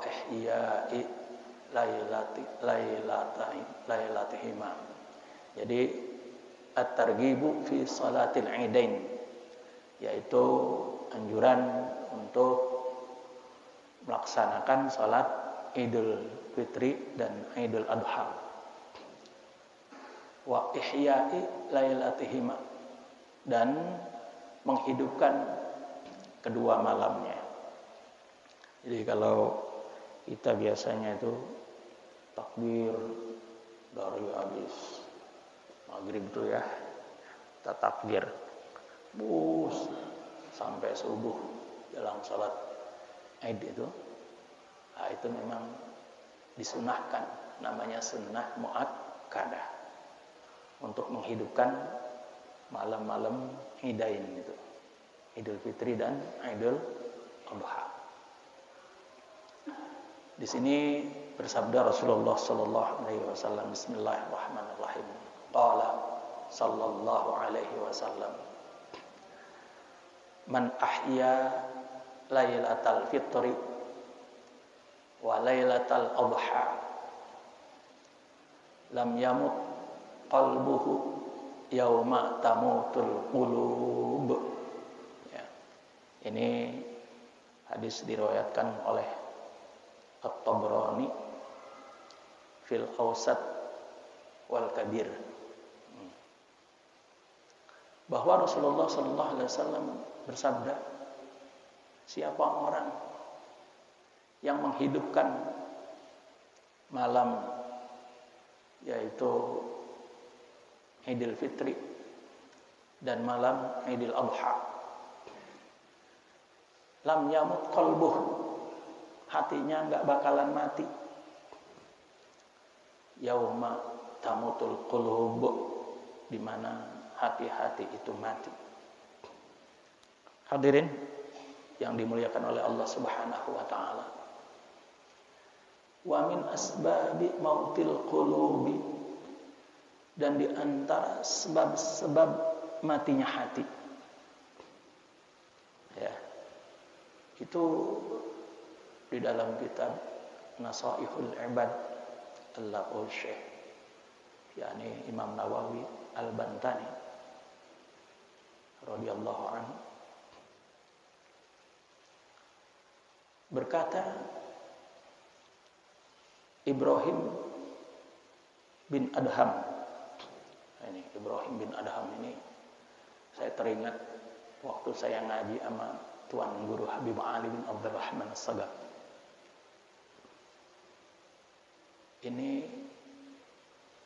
ihya'i lailatihima. Jadi at-targhibu fi salatil idain, yaitu anjuran untuk melaksanakan salat Idul Fitri dan Idul Adha. Wa ihya'i lailatihima, dan menghidupkan kedua malamnya. Jadi kalau kita biasanya itu takbir dari habis maghrib itu ya, kita takbir sampai subuh dalam salat Id itu, nah itu memang disunahkan, namanya sunnah muakkadah, untuk menghidupkan malam-malam Idain itu, Idul Fitri dan Idul Adha. Di sini bersabda Rasulullah sallallahu alaihi wasallam, bismillahirrahmanirrahim. Qala sallallahu alaihi wasallam, man ahya lailatal fitri wa lailatal adha lam yamut qalbuhu yauma tamutul qulub. Ya. Ini hadis diriwayatkan oleh At-Tabrani fil Awsat wal Kabir, bahwa Rasulullah sallallahu alaihi wasallam bersabda, siapa orang yang menghidupkan malam yaitu Idul Fitri dan malam Idul Adha, lam yamut qalbuh, hatinya enggak bakalan mati, yauma tamutul qulub, di mana hati-hati itu mati. Hadirin yang dimuliakan oleh Allah Subhanahu wa taala. Wa min asbabi mautil qulubi, dan di antara sebab-sebab matinya hati. Ya. Itu di dalam kitab Nasaihul Ibad Allahul Syekh, yakni Imam Nawawi Al-Bantani radhiyallahu anhu berkata, Ibrahim bin Adham, ini Ibrahim bin Adham ini saya teringat waktu saya ngaji sama Tuan Guru Habib Ali bin Abdurrahman As-Sagaf. Ini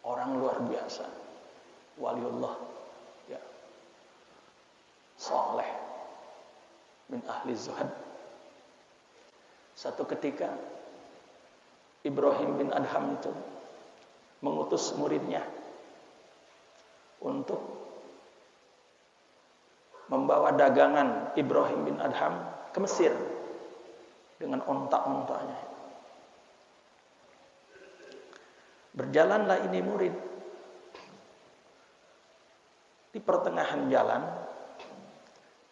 orang luar biasa, waliullah, ya, saleh, min ahli zuhad. Satu ketika Ibrahim bin Adham itu mengutus muridnya untuk membawa dagangan Ibrahim bin Adham ke Mesir dengan ontak-ontaknya. Berjalanlah ini murid. Di pertengahan jalan,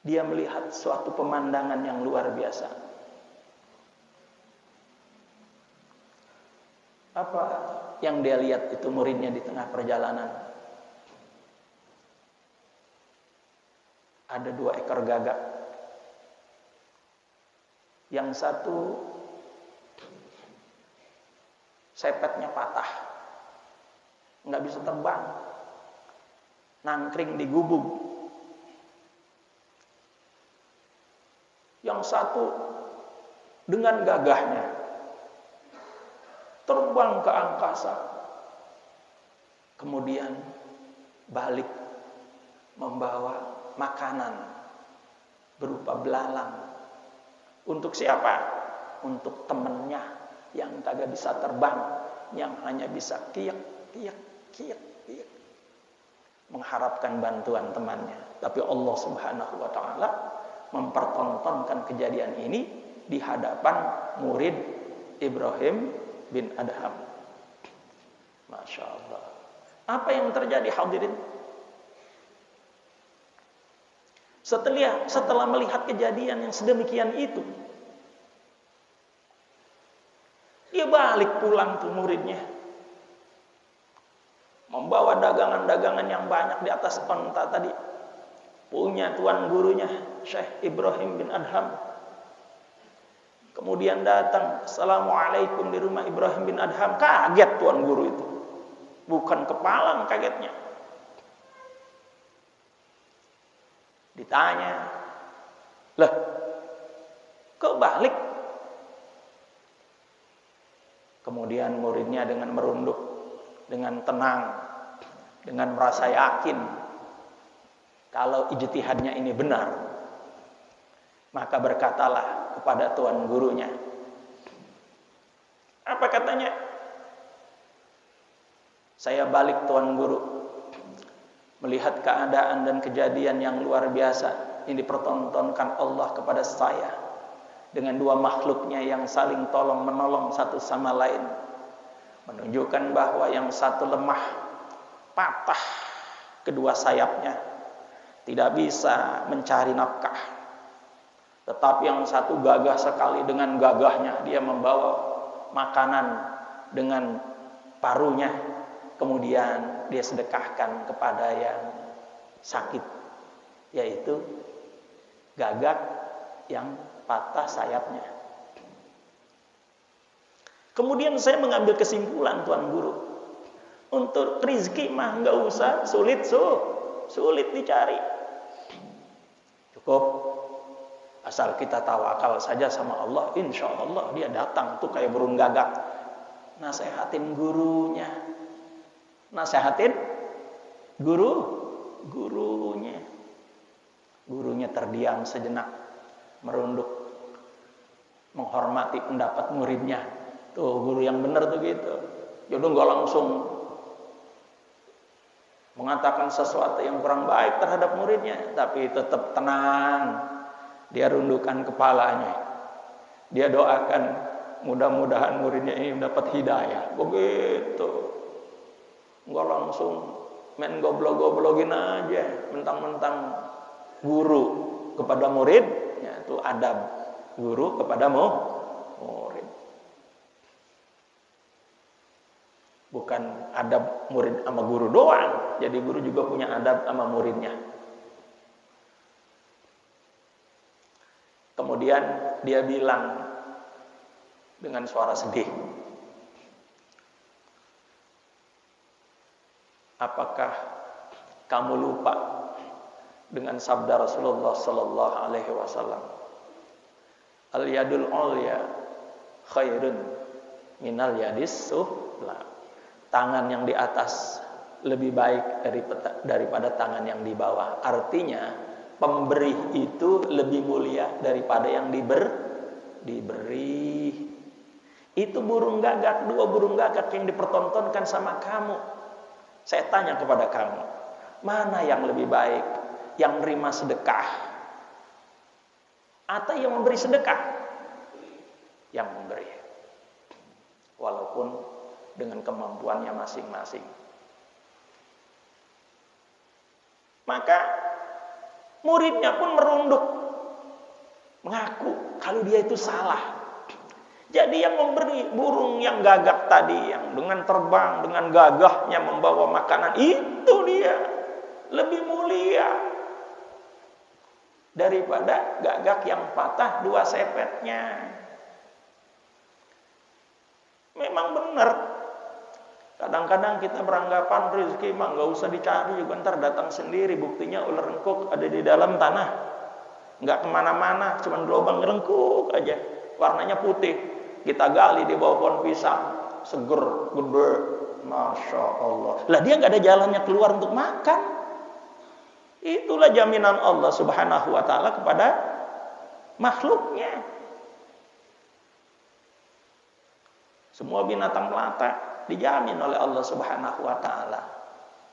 dia melihat suatu pemandangan yang luar biasa. Apa yang dia lihat itu muridnya di tengah perjalanan? Ada 2 ekor gagak. Yang satu sepetnya patah, nggak bisa terbang, nangkring di gubuk. Yang satu dengan gagahnya terbang ke angkasa, kemudian balik membawa makanan berupa belalang. Untuk siapa? Untuk temannya yang kagak bisa terbang, yang hanya bisa kiek, mengharapkan bantuan temannya. Tapi Allah Subhanahu wa taala mempertontonkan kejadian ini di hadapan murid Ibrahim bin Adham. Masya Allah. Apa yang terjadi, hadirin? Setelah melihat kejadian yang sedemikian itu, Dia balik pulang tuh muridnya, membawa dagangan-dagangan yang banyak di atas onta tadi, punya tuan gurunya Syekh Ibrahim bin Adham. Kemudian datang, assalamualaikum di rumah Ibrahim bin Adham. Kaget tuan guru itu, bukan kepalang kagetnya. Ditanya, lah kok balik? Kemudian muridnya dengan merunduk, dengan tenang, dengan merasa yakin kalau ijtihadnya ini benar, maka berkatalah kepada tuan gurunya. Apa katanya? Saya balik tuan guru, melihat keadaan dan kejadian yang luar biasa yang dipertontonkan Allah kepada saya dengan dua makhluknya yang saling tolong menolong satu sama lain, menunjukkan bahwa yang satu lemah, patah kedua sayapnya, tidak bisa mencari nafkah, tetapi yang satu gagah sekali. Dengan gagahnya dia membawa makanan dengan paruhnya, kemudian dia sedekahkan kepada yang sakit, yaitu gagak yang patah sayapnya. Kemudian saya mengambil kesimpulan tuan guru, untuk rizki mah nggak usah sulit dicari, cukup asal kita tawakal saja sama Allah, insya Allah dia datang tuh kayak burung gagak. Nasehatin gurunya, nasehatin gurunya terdiam sejenak, merunduk, menghormati pendapat muridnya. Tuh guru yang benar tuh gitu. Jadi nggak langsung mengatakan sesuatu yang kurang baik terhadap muridnya, tapi tetap tenang. Dia rundukkan kepalanya, dia doakan mudah-mudahan muridnya ini mendapat hidayah. Begitu, nggak langsung main goblok-goblokin aja, mentang-mentang guru kepada murid, ya, itu adab guru kepada murid. Bukan adab murid sama guru doang, jadi guru juga punya adab sama muridnya. Kemudian dia bilang dengan suara sedih, apakah kamu lupa dengan sabda Rasulullah sallallahu alaihi wasallam, al yadul ulya khairun minal yadis sufla. Tangan yang di atas lebih baik daripada tangan yang di bawah. Artinya pemberi itu lebih mulia daripada yang diberi. Itu burung gagak, dua burung gagak yang dipertontonkan sama kamu. Saya tanya kepada kamu, mana yang lebih baik? Yang menerima sedekah atau yang memberi sedekah? Yang memberi, walaupun dengan kemampuannya masing-masing. Maka muridnya pun merunduk, mengaku kalau dia itu salah. Jadi yang memberi burung yang gagak tadi, yang dengan terbang, dengan gagahnya membawa makanan, itu dia lebih mulia daripada gagak yang patah dua sepetnya. Memang benar. Kadang-kadang kita beranggapan rezeki mah nggak usah dicari, juga ntar datang sendiri. Buktinya ular rengkuk ada di dalam tanah, nggak kemana-mana, cuma lubang rengkuk aja, warnanya putih. Kita gali di bawah pohon pisang, seger, gede, masya Allah. Lah dia nggak ada jalannya keluar untuk makan. Itulah jaminan Allah Subhanahu Wa Taala kepada makhluknya. Semua binatang melata dijamin oleh Allah Subhanahu Wa Taala.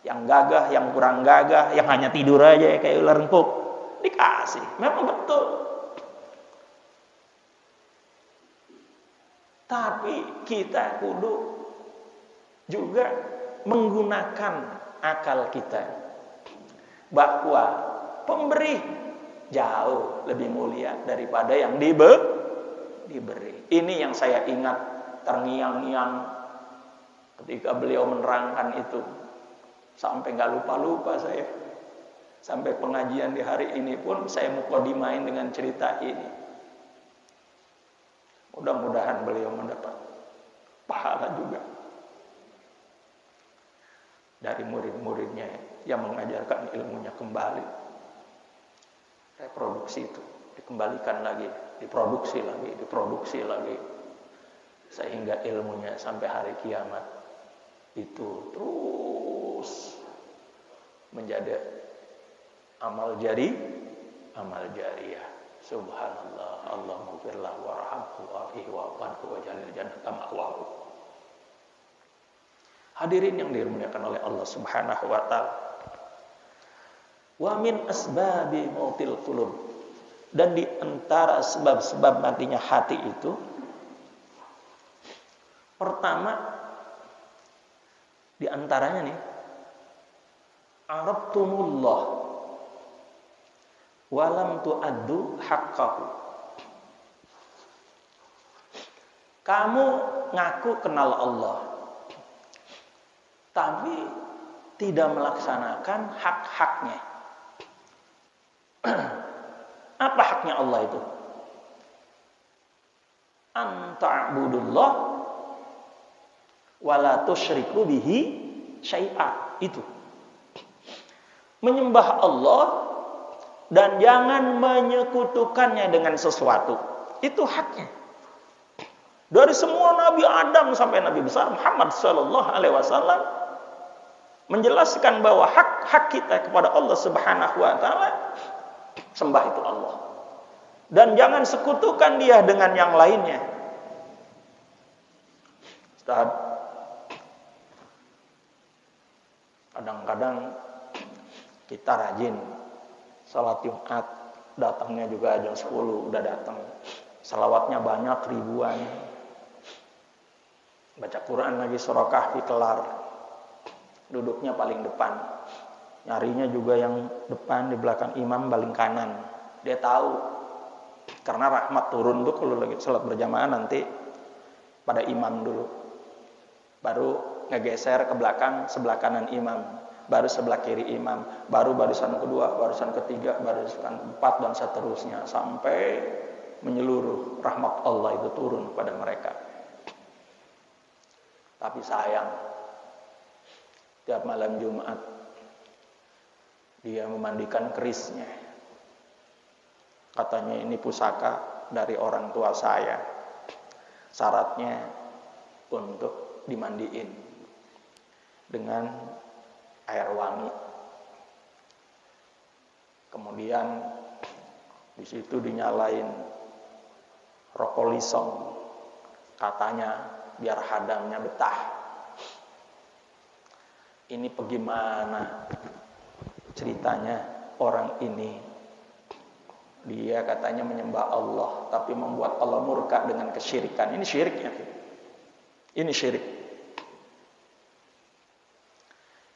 Yang gagah, yang kurang gagah, yang hanya tidur aja kayak ular rengkuk, dikasih. Memang betul. Tapi kita kudu juga menggunakan akal kita, bahwa pemberi jauh lebih mulia daripada yang diberi. Ini yang saya ingat terngiang-ngiang ketika beliau menerangkan itu. Sampai nggak lupa-lupa saya. Sampai pengajian di hari ini pun saya mukodimain dengan cerita ini. Mudah-mudahan beliau mendapat pahala juga dari murid-muridnya yang mengajarkan ilmunya kembali. Reproduksi itu dikembalikan lagi, diproduksi lagi, sehingga ilmunya sampai hari kiamat itu terus menjadi amal jariyah. Subhanallah, Allahumma firlah warhamhu wa'afihi wa'afanhu wa jalil jannata ma'wahu. Hadirin yang dimuliakan oleh Allah Subhanahu wa taala. Wa min asbabi mautil qulub, dan di antara sebab-sebab matinya hati itu, pertama di antaranya nih, arabtumullah walam tu'addu haqqahu. Kamu ngaku kenal Allah, tapi tidak melaksanakan hak-haknya. Apa haknya Allah itu? Anta'budullah wala tusyriku bihi syai'a. Itu menyembah Allah dan jangan menyekutukannya dengan sesuatu. Itu haknya. Dari semua Nabi Adam sampai Nabi besar Muhammad sallallahu alaihi wasallam menjelaskan bahwa hak kita kepada Allah Subhanahu wa taala, sembah itu Allah. Dan jangan sekutukan dia dengan yang lainnya. Ustaz, kadang-kadang kita rajin salat Jumat, datangnya juga jam 10 udah datang. Salawatnya banyak, ribuan. Baca Quran lagi surah Kahfi kelar. Duduknya paling depan. Nyarinya juga yang depan, di belakang imam paling kanan. Dia tahu. Karena rahmat turun tuh kalau lagi salat berjamaah nanti pada imam dulu. Baru ngegeser ke belakang, sebelah kanan imam. Baru sebelah kiri imam, baru barisan kedua, barisan ketiga, barisan keempat, dan seterusnya. Sampai menyeluruh rahmat Allah itu turun kepada mereka. Tapi sayang, tiap malam Jumat dia memandikan kerisnya. Katanya ini pusaka dari orang tua saya. Syaratnya untuk dimandiin dengan air wangi. Kemudian di situ dinyalain rokok lisong, katanya biar hadamnya betah. Ini bagaimana ceritanya orang ini? Dia katanya menyembah Allah, tapi membuat Allah murka dengan kesyirikan. Ini syiriknya. Ini syirik.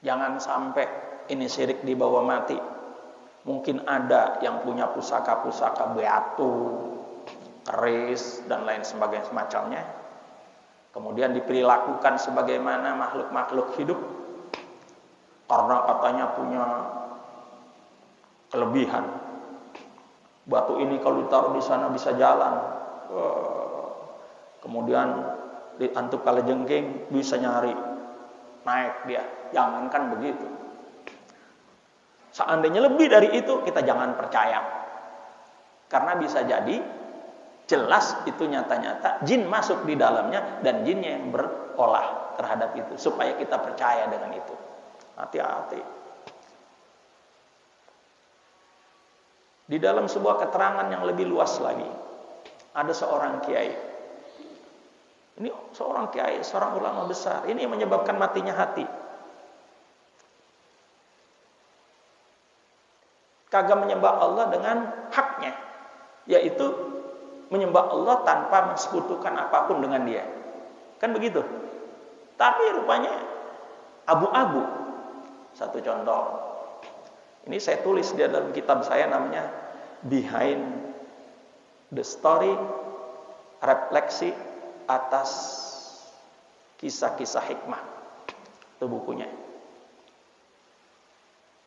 Jangan sampai ini syirik dibawa mati. Mungkin ada yang punya pusaka-pusaka batu, keris, dan lain sebagainya semacamnya. Kemudian diperlakukan sebagaimana makhluk-makhluk hidup. Karena katanya punya kelebihan. Batu ini kalau ditaruh di sana bisa jalan. Kemudian diantuk kalajengking bisa nyari. Naik dia, jangankan begitu. Seandainya lebih dari itu, kita jangan percaya. Karena bisa jadi jelas itu nyata-nyata jin masuk di dalamnya dan jinnya yang berolah terhadap itu, supaya kita percaya dengan itu. Hati-hati. Di dalam sebuah keterangan yang lebih luas lagi, ada seorang kiai. Ini seorang kiai, seorang ulama besar. Ini yang menyebabkan matinya hati. Kagak menyembah Allah dengan haknya, yaitu menyembah Allah tanpa mensekutukan apapun dengan dia. Kan begitu. Tapi rupanya abu-abu. Satu contoh. Ini saya tulis di dalam kitab saya, namanya Behind the Story, refleksi atas Kisah-kisah hikmah. Itu bukunya.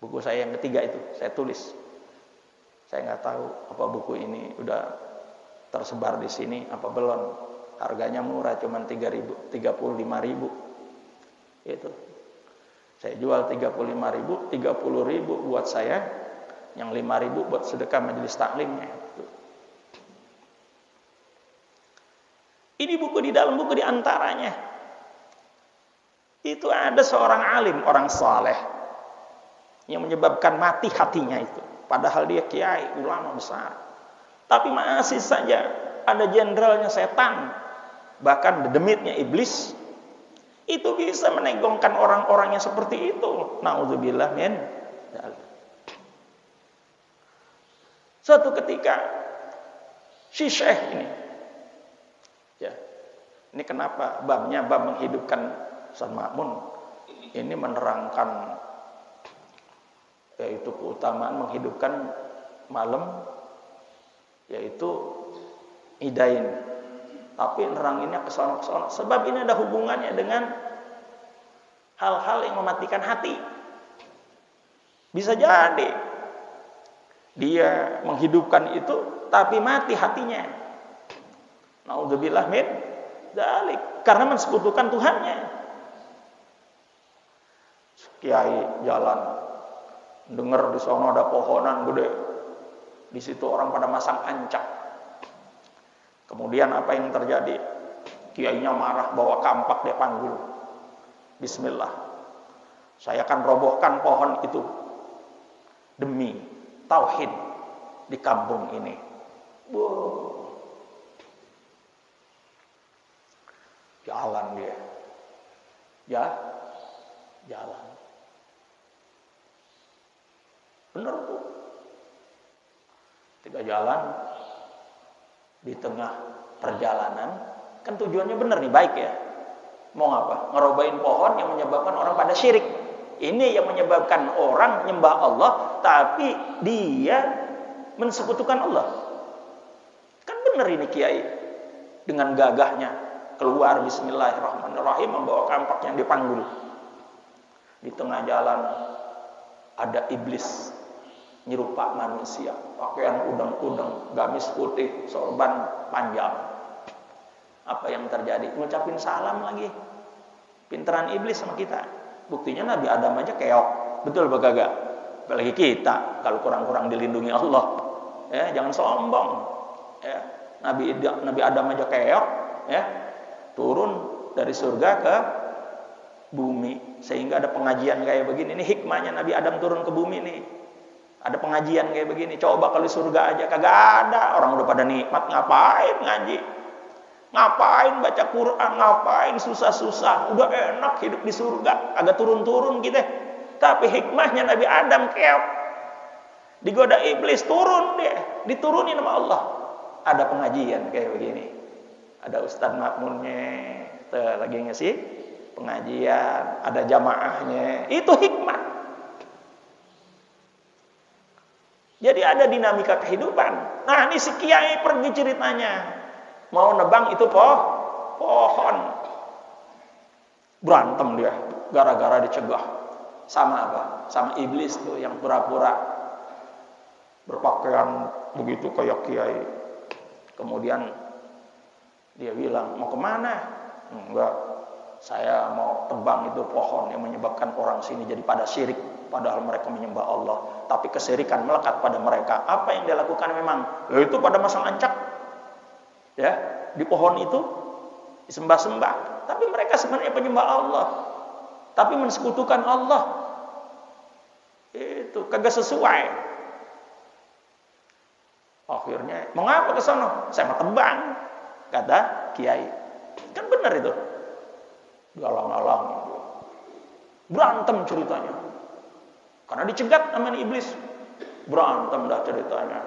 Buku saya yang ketiga itu saya tulis. Saya nggak tahu apa buku ini udah tersebar di sini apa belum. Harganya murah, cuma 35.000. Itu. Saya jual 35.000, 30.000 buat saya, yang 5.000 buat sedekah majelis taklimnya. Ini buku di dalam buku diantaranya. Itu ada seorang alim, orang saleh, yang menyebabkan mati hatinya itu. Padahal dia kiai, ulama besar. Tapi masih saja ada jenderalnya setan, bahkan demitnya iblis, itu bisa menegongkan orang-orang yang seperti itu. Na'udzubillah min dzalik. Suatu ketika si syekh ini, ya, ini kenapa babnya bab menghidupkan Ustaz Ma'mun, ini menerangkan yaitu keutamaan menghidupkan malam, yaitu idain. Tapi neranginnya kesono-kesono. Sebab ini ada hubungannya dengan hal-hal yang mematikan hati. Bisa jadi dia menghidupkan itu, tapi mati hatinya. Na'udzubillah min dzalik. Karena mensekutukan Tuhannya. Kiai jalan, dengar di sana ada pohonan gede. Di situ orang pada masang ancak. Kemudian apa yang terjadi? Kiainya marah, bawa kampak, dia panggul. Bismillah. Saya akan robohkan pohon itu demi tauhid di kampung ini. Wow. Jalan dia. Ya, jalan. Benar tuh. Ketika jalan di tengah perjalanan, kan tujuannya benar nih, baik ya. Mau apa? Ngerobain pohon yang menyebabkan orang pada syirik. Ini yang menyebabkan orang nyembah Allah, tapi dia mensekutukan Allah. Kan benar ini kiai. Dengan gagahnya keluar bismillahirrahmanirrahim, membawa kampak yang dipanggul. Di tengah jalan ada iblis nyerupa manusia, pakaian udang-udang, gamis putih, sorban panjang. Apa yang terjadi? Ngucapin salam lagi. Pinteran iblis sama kita. Buktinya Nabi Adam aja keok. Betul apa kagak? Apalagi kita kalau kurang-kurang dilindungi Allah. Ya, jangan sombong. Ya, Nabi Adam aja keok, ya. Turun dari surga ke bumi sehingga ada pengajian kayak begini. Ini hikmahnya Nabi Adam turun ke bumi nih. Ada pengajian kayak begini. Coba kalau di surga aja kagak ada. Orang udah pada nikmat, ngapain ngaji? Ngapain baca Quran? Ngapain susah-susah? Udah enak hidup di surga. Agak turun-turun gitu. Tapi hikmahnya Nabi Adam keok. Digoda iblis, turun dia. Diturunin sama Allah. Ada pengajian kayak begini. Ada Ustaz Makmunnya. Lagi ngasih pengajian. Ada jamaahnya. Itu hikmah. Jadi ada dinamika kehidupan. Nah, ini si kiai pergi ceritanya. Mau nebang itu pohon. Berantem dia. Gara-gara dicegah. Sama apa? Sama iblis tuh yang pura-pura berpakaian begitu kayak kiai. Kemudian dia bilang, mau kemana? Enggak. Saya mau tebang itu pohon yang menyebabkan orang sini jadi pada syirik. Padahal mereka menyembah Allah, tapi kesyirikan melekat pada mereka. Apa yang dia lakukan memang? Itu pada masang ancak, ya, di pohon itu disembah-sembah. Tapi mereka sebenarnya penyembah Allah, tapi mensekutukan Allah. Itu kagak sesuai. Akhirnya, mengapa ke sana? Saya mau tebang, kata kiai. Kan benar itu. Galang-galang, berantem ceritanya. Karena dicegat sama iblis. Berantem dah ceritanya.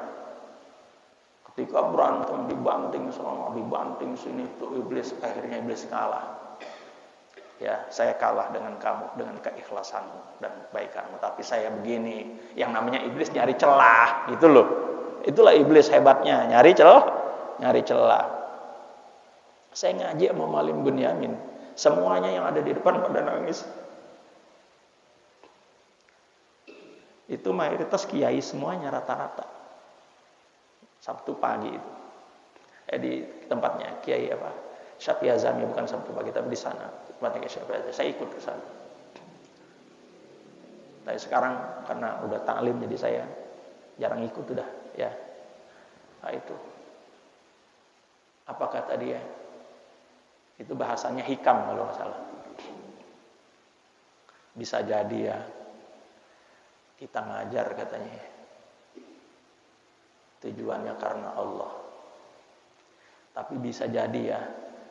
Ketika berantem dibanting sana, dibanting sini tuh iblis, akhirnya iblis kalah. Ya, saya kalah dengan kamu dengan keikhlasanmu dan kebaikanmu, tapi saya begini. Yang namanya iblis nyari celah, gitu loh. Itulah iblis hebatnya, nyari celah. Saya ngaji sama Malim Bunyamin. Semuanya yang ada di depan pada nangis. Itu mayoritas kiai semuanya rata-rata. Sabtu pagi itu. Di tempatnya kiai apa? Syafi'i Azami, bukan Sabtu pagi tapi di sana. Tempatnya kiai Syafi'i Azami. Saya ikut ke sana. Tapi sekarang karena udah taklim jadi saya jarang ikut udah ya. Nah itu. Apa kata dia? Itu bahasanya hikam kalau nggak salah. Bisa jadi ya kita ngajar katanya. Tujuannya karena Allah. Tapi bisa jadi ya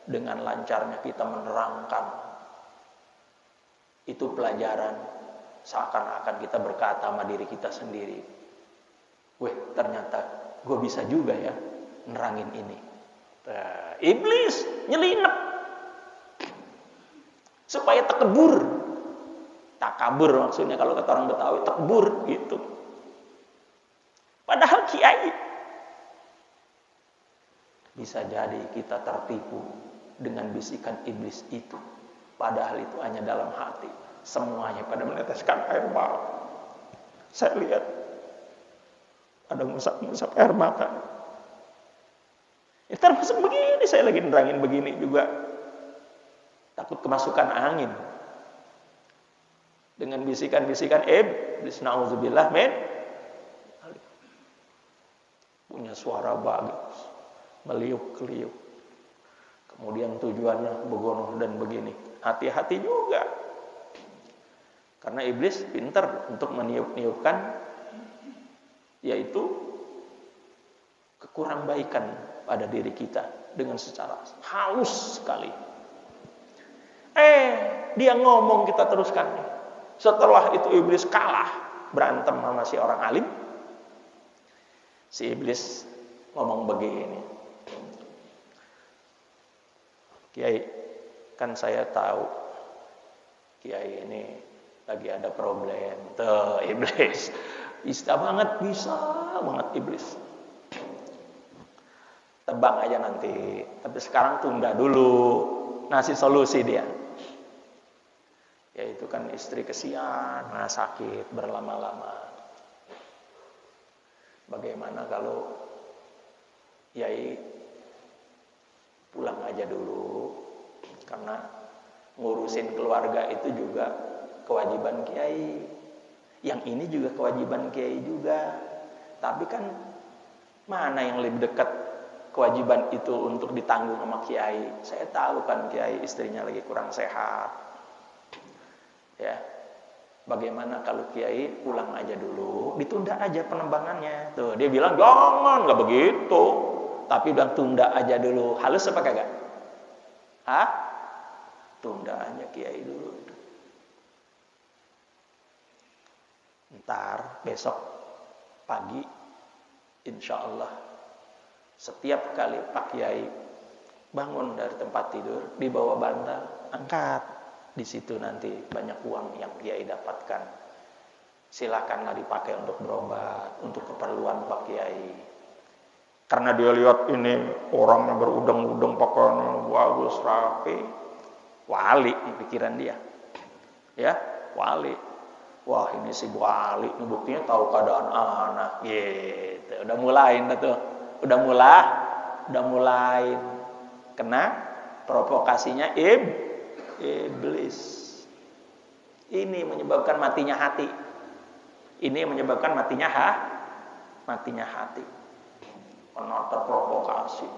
dengan lancarnya kita menerangkan itu pelajaran, seakan-akan kita berkata sama diri kita sendiri, weh ternyata gue bisa juga ya nerangin ini. Iblis nyelinap supaya takabur maksudnya kalau kata orang Betawi, takbur gitu. Padahal kiai bisa jadi kita tertipu dengan bisikan iblis itu. Padahal itu hanya dalam hati. Semuanya pada meneteskan air mata. Saya lihat ada ngusap-ngusap air mata. Ya, termasuk begini, saya lagi nerangin begini juga. Takut kemasukan angin. Dengan bisikan-bisikan iblis, na'udzubillah min. Punya suara bagus, meliuk-liuk. Kemudian tujuannya begono dan begini. Hati-hati juga. Karena iblis pintar untuk meniup-niupkan yaitu kekurang baikan pada diri kita dengan secara halus sekali. Dia ngomong, kita teruskan. Setelah itu iblis kalah berantem sama si orang alim. Si iblis ngomong begini, Kiai, kan saya tahu Kiai ini lagi ada problem. Tuh iblis bisa banget iblis. Tebang aja nanti, tapi sekarang tunda dulu, ngasih solusi dia. Yaitu kan istri kesian, sakit berlama-lama. Bagaimana kalau Kiai pulang aja dulu, karena ngurusin keluarga itu juga kewajiban Kiai. Yang ini juga kewajiban Kiai juga. Tapi kan mana yang lebih dekat kewajiban itu untuk ditanggung sama Kiai? Saya tahu kan Kiai istrinya lagi kurang sehat. Ya, bagaimana kalau Kiai pulang aja dulu, ditunda aja penembangannya. Tuh, dia bilang jangan, nggak begitu. Tapi bilang tunda aja dulu. Halus apa kagak? Hah? Tunda aja Kiai dulu. Ntar besok pagi, insya Allah, setiap kali Pak Kiai bangun dari tempat tidur, dibawa bantal, angkat. Di situ nanti banyak uang yang Kiai dapatkan. Silakanlah dipakai untuk berobat, untuk keperluan Pak Kiai. Karena dia lihat ini orangnya berudang-udang pakaiannya bagus, rapi, wali di pikiran dia. Ya, wali. Wah, ini si wali, ini buktinya tahu keadaan anak. Gitu. Udah mulai tuh. Udah mulai kena provokasinya iblis. Ini menyebabkan matinya hati. Ini menyebabkan matinya hati. Karena terprovokasi.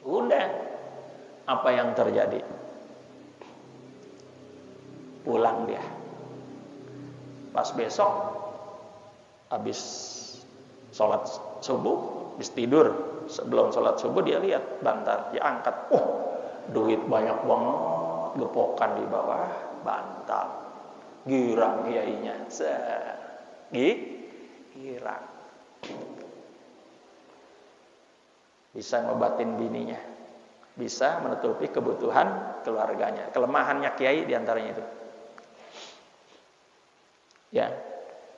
Udah. Apa yang terjadi? Pulang dia. Pas besok habis sholat subuh, habis tidur, sebelum sholat subuh dia lihat bantal, dia angkat. Duit banyak banget, gepokan di bawah bantal. Girang kiainya. Girang. Bisa ngobatin bininya. Bisa menutupi kebutuhan keluarganya. Kelemahannya kiai diantaranya itu. Ya,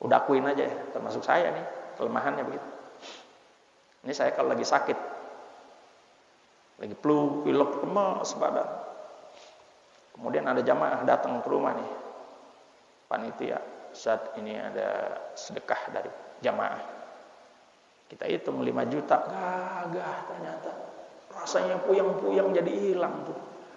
udah akuin aja, termasuk saya nih, kelemahannya begitu. Ini saya kalau lagi sakit, lagi flu, pilek, lemas badan. Kemudian ada jamaah datang ke rumah nih, panitia, saat ini ada sedekah dari jamaah. Kita hitung 5 juta, gagah ternyata. Rasanya puyeng-puyeng jadi hilang tuh.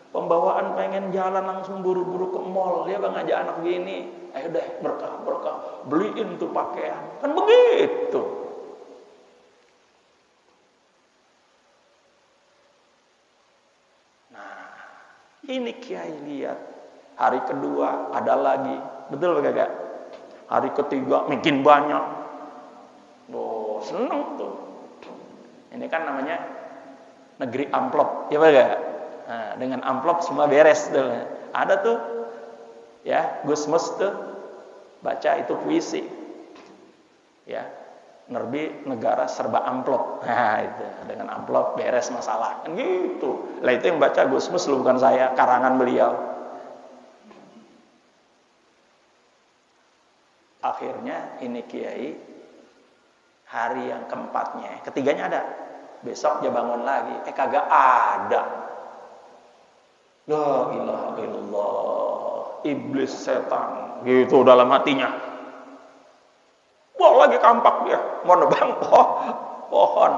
Pembawaan pengen jalan langsung buru-buru ke mall, ya bang, ngajak anak gini, ayo deh berkah, beliin tuh pakaian, kan begitu. Nah, ini kiai lihat, hari kedua ada lagi, betul kagak? Hari ketiga makin banyak, seneng tuh. Ini kan namanya negeri amplop, ya kagak? Nah, dengan amplop semua beres tuh. Ada tuh, ya Gusmus tuh baca itu puisi, ya nerbi negara serba amplop. Nah itu dengan amplop beres masalah, kan gitu. Lah itu yang baca Gusmus, bukan saya, karangan beliau. Akhirnya ini kiai hari yang keempatnya, ketiganya ada, besok dia bangun lagi, kagak ada. La ilaha illallah, iblis setan gitu dalam hatinya. Wah, lagi kampak dia mau nebang pohon.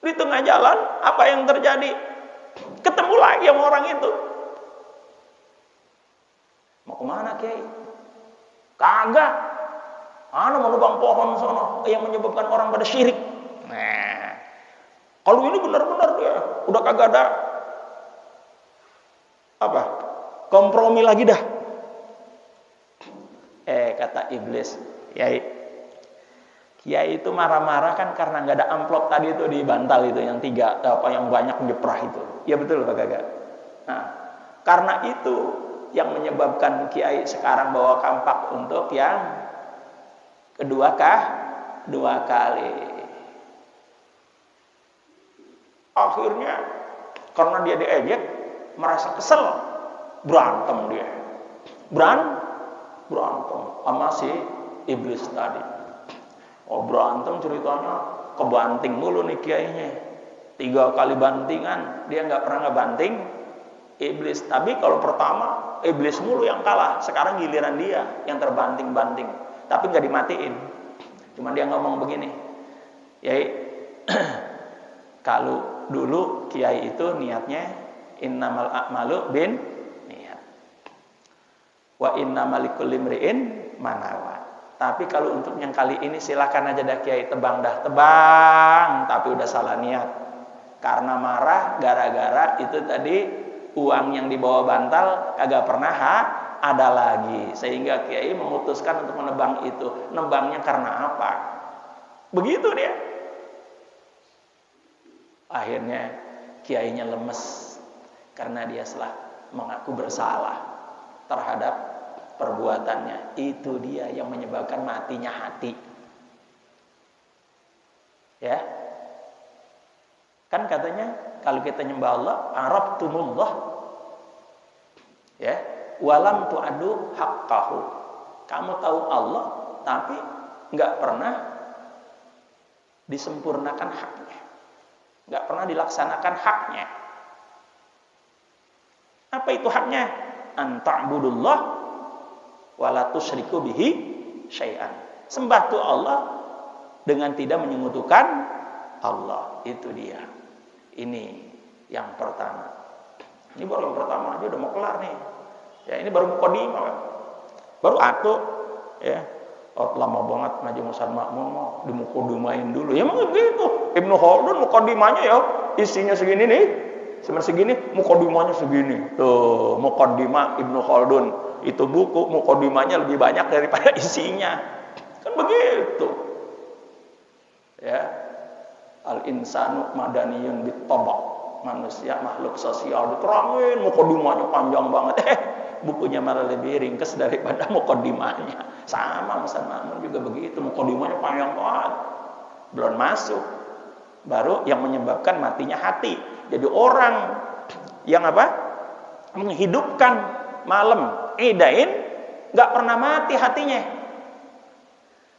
Di tengah jalan apa yang terjadi? Ketemu lagi sama orang itu. Mau kemana kiai? Kagak. Mau nebang pohon sono yang menyebabkan orang pada syirik. Nah, kalau ini benar-benar dia udah kagak ada kompromi lagi dah. Kata iblis, kiai itu marah-marah kan karena nggak ada amplop tadi itu di bantal itu yang 3 yang banyak menjeprah itu. Ya betul Pak Gaga. Nah, karena itu yang menyebabkan kiai sekarang bawa kampak untuk yang kedua kali. Akhirnya karena dia diejek, merasa kesel, berantem dia. Berantem sama si iblis tadi. Berantem ceritanya kebanting mulu nih kiainya. 3 kali bantingan, dia nggak pernah ngebanting iblis. Tapi kalau pertama iblis mulu yang kalah, sekarang giliran dia yang terbanting-banting. Tapi nggak dimatiin. Cuma dia ngomong begini, Yai, kalau dulu kiai itu niatnya innamal a'malu bin niat, wa innamal likulli imri'in manawa. Tapi kalau untuk yang kali ini silakan aja dah kiai, tebang, tapi udah salah niat. Karena marah gara-gara itu tadi uang yang dibawa bantal kagak pernah ada lagi, sehingga kiai memutuskan untuk menebang itu. Nebangnya karena apa? Begitu dia. Akhirnya kiainya lemes karena dia telah mengaku bersalah terhadap perbuatannya. Itu dia yang menyebabkan matinya hati. Ya. Kan katanya kalau kita nyembah Allah, arabtumullah. Ya. Walam tu'adu haqqahu. Kamu tahu Allah tapi enggak pernah disempurnakan haknya. Enggak pernah dilaksanakan haknya. Apa itu haknya? An ta'budullah wa la tusyriku bihi syai'an. Sembah tu Allah dengan tidak menyekutukan Allah. Itu dia. Ini yang pertama. Ini baru yang pertama aja udah mau kelar nih. Ya ini baru mukadimah kan. Baru atuh ya. Lama banget ngaji Musad Makmun mau dimukadimahin dulu. Ya emang gitu. Ibnu Khaldun mukadimahnya ya isinya segini nih. Cuma segini, mukadimahnya segini. Tuh, mukadimah Ibnu Khaldun. Itu buku mukadimahnya lebih banyak daripada isinya. Kan begitu. Ya. Al-insanu madaniyun bit-tabaq. Manusia makhluk sosial, diterangin mukadimahnya panjang banget. Bukunya malah lebih ringkas daripada mukadimahnya. Sama Musad Makmun juga begitu, mukadimahnya panjang banget. Belum masuk baru yang menyebabkan matinya hati. Jadi orang yang menghidupkan malam idain nggak pernah mati hatinya.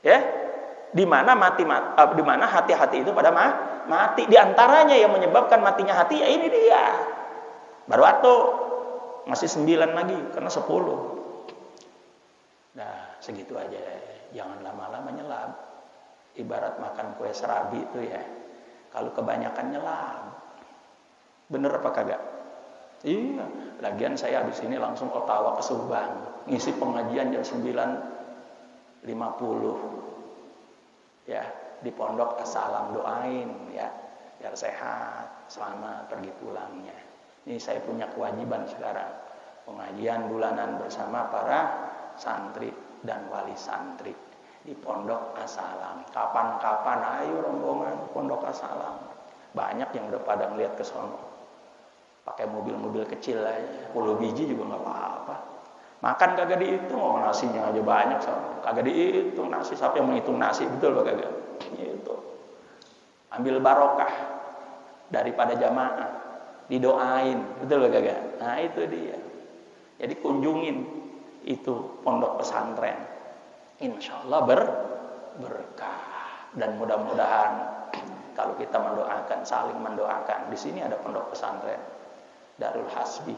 Ya, di mana hati-hati itu pada mati. Di antaranya yang menyebabkan matinya hati ya ini dia. Baru atau masih 9 lagi karena 10. Nah, segitu aja. Jangan lama-lama nyelam. Ibarat makan kue serabi itu ya. Kalau kebanyakan nyelam. Bener apa kagak? Iya. Lagian saya habis ini langsung Ottawa ke Subang. Ngisi pengajian jam 9.50. Ya, di pondok Assalam, doain ya. Biar sehat, selamat pergi pulangnya. Ini saya punya kewajiban sekarang. Pengajian bulanan bersama para santri dan wali santri di Pondok Assalam. Kapan-kapan ayo rombongan Pondok Assalam. Banyak yang udah pada ngeliat ke sono. Pakai mobil-mobil kecil aja, 10 biji juga nggak apa-apa. Makan kagak dihitung, nasinya aja banyak sono. Kagak dihitung nasi, siapa yang menghitung nasi, betul apa kagak? Gitu. Ambil barokah daripada jamaah, didoain, betul apa kagak? Nah itu dia. Jadi kunjungin itu pondok pesantren, insya Allah berkah. Dan mudah-mudahan kalau kita mendoakan, saling mendoakan, di sini ada pondok pesantren Darul Hasbi,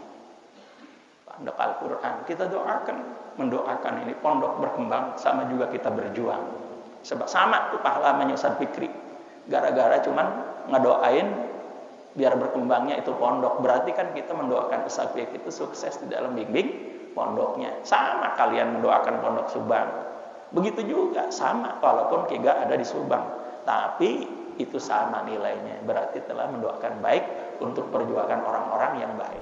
pondok Al-Quran, kita mendoakan ini pondok berkembang, sama juga kita berjuang. Sebab sama tuh pahalanya Ustaz Fikri, gara-gara cuman ngedoain biar berkembangnya itu pondok, berarti kan kita mendoakan Ustaz Fikri itu sukses di dalam bimbing pondoknya. Sama kalian mendoakan pondok Subang, begitu juga sama, walaupun Kiga ada di Subang, tapi itu sama nilainya, berarti telah mendoakan baik untuk perjuangan orang-orang yang baik.